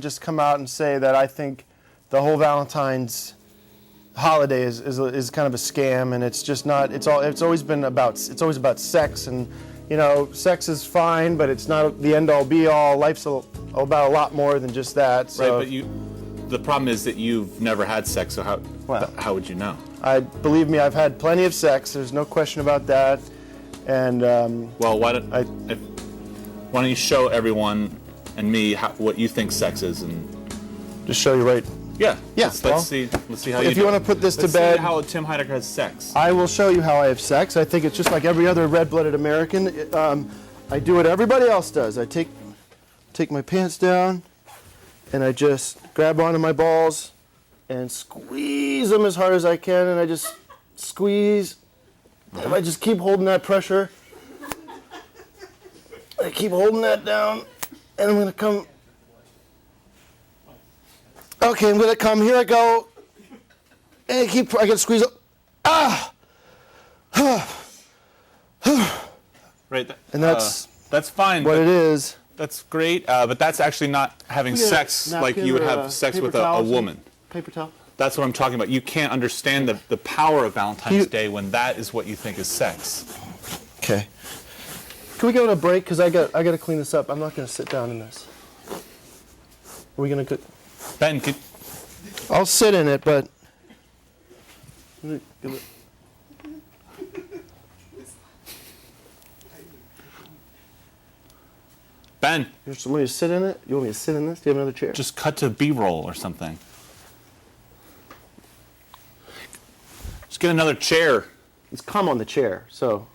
Just come out and say that I think the whole Valentine's holiday is kind of a scam, and it's just not. It's always about sex, and sex is fine, but it's not the end all be all. Life's about a lot more than just that. So. Right, but the problem is that you've never had sex, so how would you know? Believe me, I've had plenty of sex. There's no question about that. And well, why don't you show everyone and me what you think sex is, and just show you right. Yeah. Let's see how you. If you want to put this to bed, see how Tim Heidecker has sex. I will show you how I have sex. I think it's just like every other red-blooded American. I do what everybody else does. I take my pants down, and I just grab onto my balls and squeeze them as hard as I can, and I just squeeze. If I just keep holding that pressure, I keep holding that down, and I'm gonna come. Okay, I'm gonna come. Here I go. And I gotta squeeze up. Right. And that's fine. What it is. That's great, but that's actually not having sex like you would have sex with a woman. Paper towel. That's what I'm talking about. You can't understand the power of Valentine's Day when that is what you think is sex. Okay. Can we go to a break? Because I got to clean this up. I'm not going to sit down in this. Are we going to? Ben, I'll sit in it, but. Ben. You want me to sit in it? You want me to sit in this? Do you have another chair? Just cut to B-roll or something. Just get another chair. It's cum on the chair, so.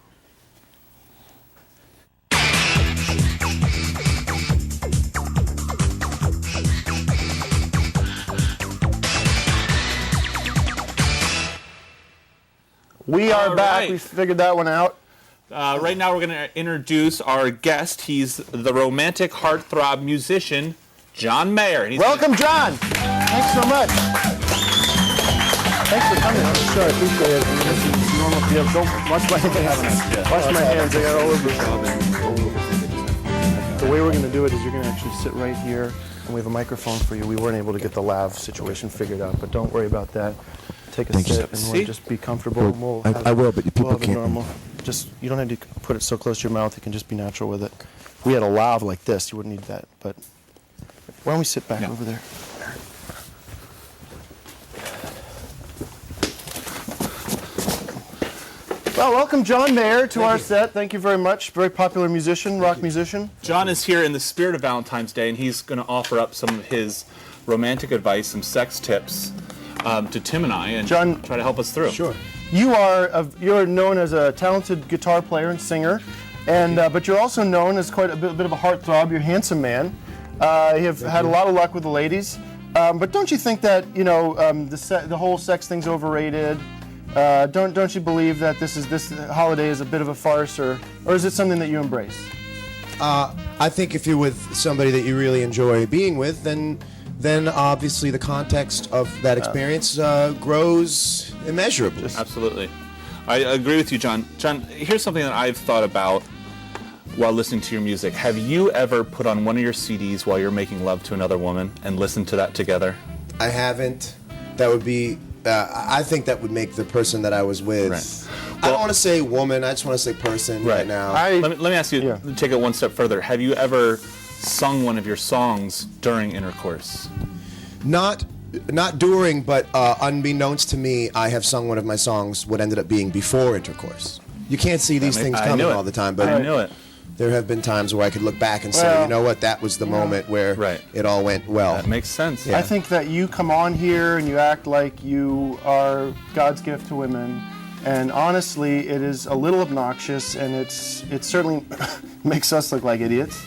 We are back. Right. We figured that one out. Right now we're going to introduce our guest. He's the romantic heartthrob musician, John Mayer. Welcome, John. Thanks so much. Thanks for coming. I'm sure I appreciate it. It's normal. Yeah, don't wash my hands. Wash my hands. I got all over. The way we're going to do it is you're going to actually sit right here, and we have a microphone for you. We weren't able to get the lav situation figured out, but don't worry about that. Take a sit, and we'll just be comfortable. Well, I will, but people can't. Normal. You don't have to put it so close to your mouth. You can just be natural with it. If we had a lav like this, you wouldn't need that. But why don't we sit back over there? Well, welcome John Mayer to our set. Thank you very much. Very popular musician, rock musician. John is here in the spirit of Valentine's Day, and he's going to offer up some of his romantic advice, some sex tips to Tim and I, and John, try to help us through. Sure. You're known as a talented guitar player and singer, and but you're also known as quite a bit of a heartthrob. You're a handsome man. You have had a lot of luck with the ladies, but don't you think that the whole sex thing's overrated? Don't you believe that this holiday is a bit of a farce, or is it something that you embrace? I think if you're with somebody that you really enjoy being with, then obviously the context of that experience grows immeasurably. Absolutely. I agree with you, John. John, here's something that I've thought about while listening to your music. Have you ever put on one of your CDs while you're making love to another woman and listened to that together? I haven't. That would be, I think that would make the person that I was with. Right. I don't want to say woman, I just want to say person right now. Let me ask you, take it one step further. Have you ever sung one of your songs during intercourse? Not during, but unbeknownst to me, I have sung one of my songs what ended up being before intercourse. You can't see these things coming all the time, but I knew it. There have been times where I could look back and say, you know what, that was the moment where it all went well. That makes sense. Yeah. I think that you come on here and you act like you are God's gift to women, and honestly, it is a little obnoxious, and it certainly makes us look like idiots.